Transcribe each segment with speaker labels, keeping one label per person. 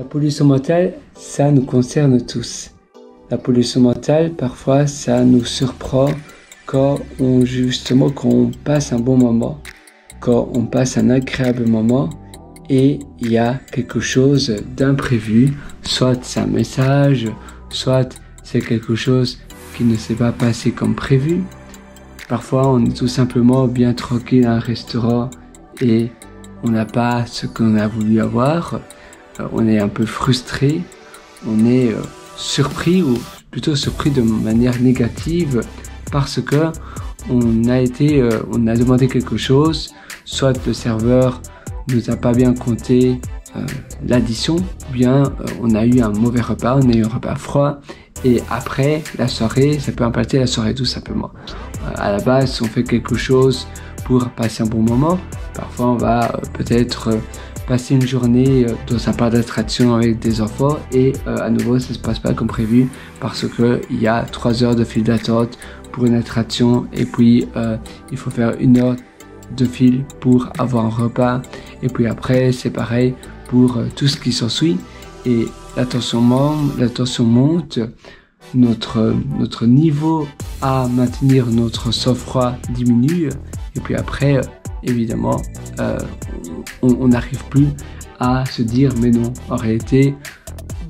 Speaker 1: pollution mentale, ça nous concerne tous. La pollution mentale, parfois, ça nous surprend quand on passe un bon moment, quand on passe un agréable moment et il y a quelque chose d'imprévu, soit c'est un message, soit c'est quelque chose qui ne s'est pas passé comme prévu. Parfois, on est tout simplement bien tranquille à un restaurant et on n'a pas ce qu'on a voulu avoir. On est un peu frustré, on est surpris ou plutôt surpris de manière négative parce que on a demandé quelque chose, soit le serveur nous a pas bien compté l'addition, ou bien on a eu un mauvais repas, on a eu un repas froid et après la soirée, ça peut impacter la soirée tout simplement. À la base, on fait quelque chose pour passer un bon moment. Parfois, on va peut-être passer une journée dans un parc d'attractions avec des enfants et à nouveau, ça se passe pas comme prévu parce que il y a 3 heures de file d'attente pour une attraction et puis il faut faire 1 heure de file pour avoir un repas et puis après, c'est pareil pour tout ce qui s'ensuit et la tension monte, notre niveau à maintenir notre sang-froid diminue et puis après évidemment on n'arrive plus à se dire mais non, en réalité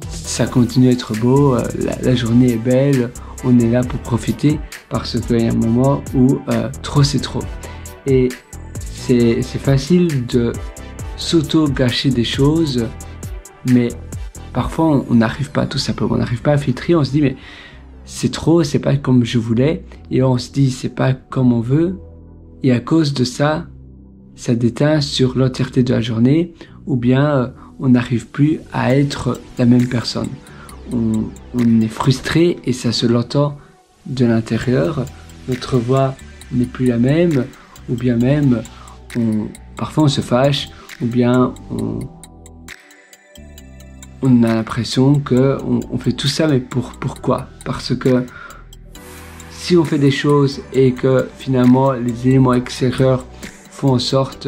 Speaker 1: ça continue à être beau, la journée est belle, on est là pour profiter parce qu'il y a un moment où trop c'est trop et c'est facile de s'auto-gâcher des choses mais parfois on n'arrive pas, tout simplement, on n'arrive pas à filtrer, on se dit mais c'est trop, c'est pas comme je voulais et on se dit c'est pas comme on veut et à cause de ça, ça déteint sur l'entièreté de la journée ou bien on n'arrive plus à être la même personne. On est frustré et ça se l'entend de l'intérieur, notre voix n'est plus la même ou bien même parfois on se fâche ou bien on a l'impression que on fait tout ça mais pourquoi? Parce que si on fait des choses et que finalement les éléments extérieurs font en sorte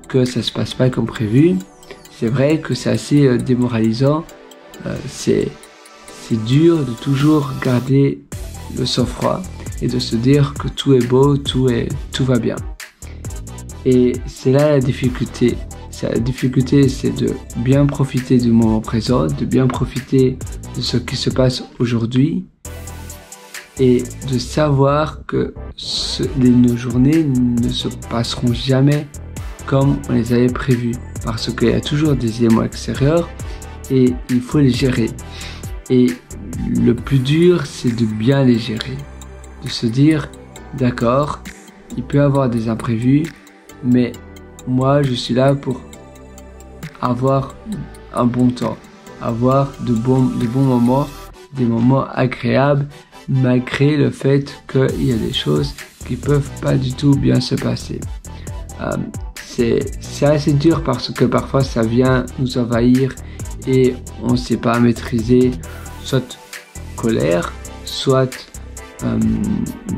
Speaker 1: que ça se passe pas comme prévu, c'est vrai que c'est assez démoralisant, c'est dur de toujours garder le sang-froid et de se dire que tout est beau, tout va bien. Et c'est là la difficulté. La difficulté, c'est de bien profiter du moment présent, de bien profiter de ce qui se passe aujourd'hui et de savoir que nos journées ne se passeront jamais comme on les avait prévues parce qu'il y a toujours des éléments extérieurs et il faut les gérer. Et le plus dur, c'est de bien les gérer, de se dire d'accord, il peut y avoir des imprévus, mais moi je suis là pour avoir un bon temps, avoir de bons moments, des moments agréables, malgré le fait qu'il y a des choses qui peuvent pas du tout bien se passer. C'est assez dur parce que parfois ça vient nous envahir et on ne sait pas maîtriser soit colère, soit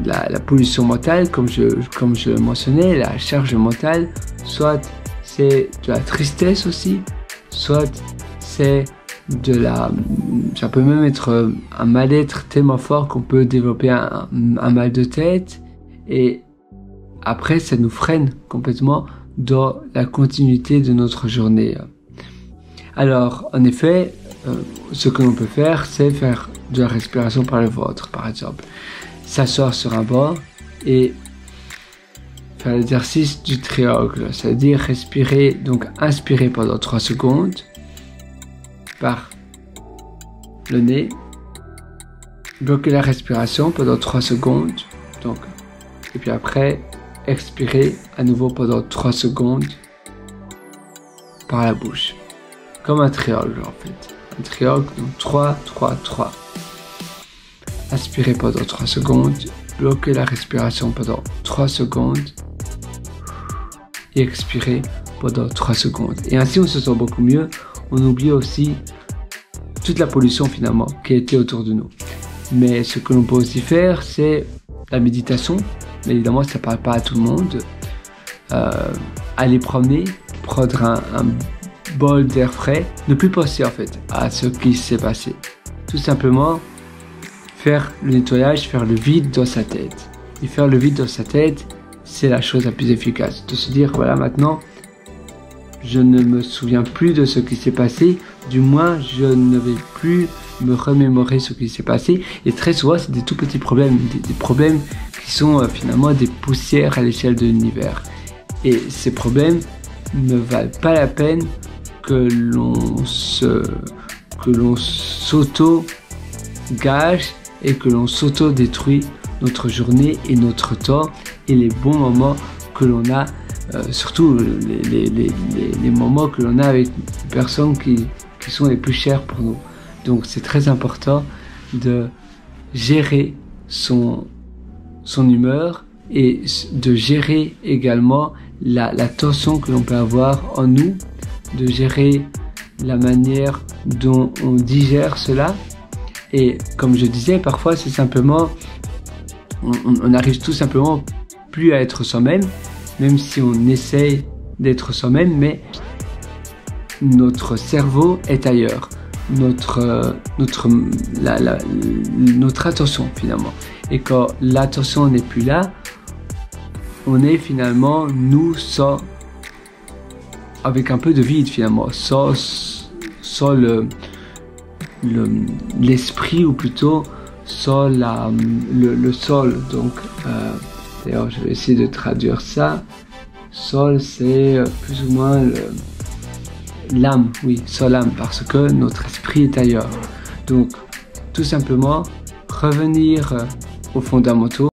Speaker 1: la pollution mentale, comme je le mentionnais, la charge mentale, soit c'est de la tristesse aussi, soit c'est ça peut même être un mal-être tellement fort qu'on peut développer un mal de tête et après ça nous freine complètement dans la continuité de notre journée. Alors en effet, ce que l'on peut faire, c'est faire de la respiration par le ventre, par exemple. S'asseoir sur un banc et faire l'exercice du triangle, c'est-à-dire respirer, donc inspirer pendant 3 secondes par le nez, bloquer la respiration pendant 3 secondes, donc, et puis après expirer à nouveau pendant 3 secondes par la bouche, comme un triangle en fait. Un triangle, donc 3, 3, 3. Inspirez pendant 3 secondes, bloquez la respiration pendant 3 secondes et expirez pendant 3 secondes. Et ainsi on se sent beaucoup mieux, on oublie aussi toute la pollution finalement qui était autour de nous. Mais ce que l'on peut aussi faire, c'est la méditation. Mais évidemment, ça ne parle pas à tout le monde. Aller promener, prendre bol d'air frais, ne plus penser en fait à ce qui s'est passé. Tout simplement faire le nettoyage, faire le vide dans sa tête. Et faire le vide dans sa tête, c'est la chose la plus efficace. De se dire, voilà, maintenant, je ne me souviens plus de ce qui s'est passé, du moins, je ne vais plus me remémorer ce qui s'est passé. Et très souvent, c'est des tout petits problèmes, des problèmes qui sont finalement des poussières à l'échelle de l'univers. Et ces problèmes ne valent pas la peine que l'on s'auto-gâche et que l'on s'auto-détruit notre journée et notre temps et les bons moments que l'on a, surtout les moments que l'on a avec les personnes qui sont les plus chères pour nous. Donc c'est très important de gérer son humeur et de gérer également la tension que l'on peut avoir en nous, de gérer la manière dont on digère cela. Et comme je disais, parfois c'est simplement, on n'arrive tout simplement plus à être soi-même, même si on essaye d'être soi-même, mais notre cerveau est ailleurs, notre attention finalement. Et quand l'attention n'est plus là, on est finalement avec un peu de vide finalement, sans l'esprit, ou plutôt sans le sol. Donc d'ailleurs je vais essayer de traduire ça. Sol, c'est plus ou moins l'âme, oui, sans l'âme, parce que notre esprit est ailleurs. Donc tout simplement revenir aux fondamentaux.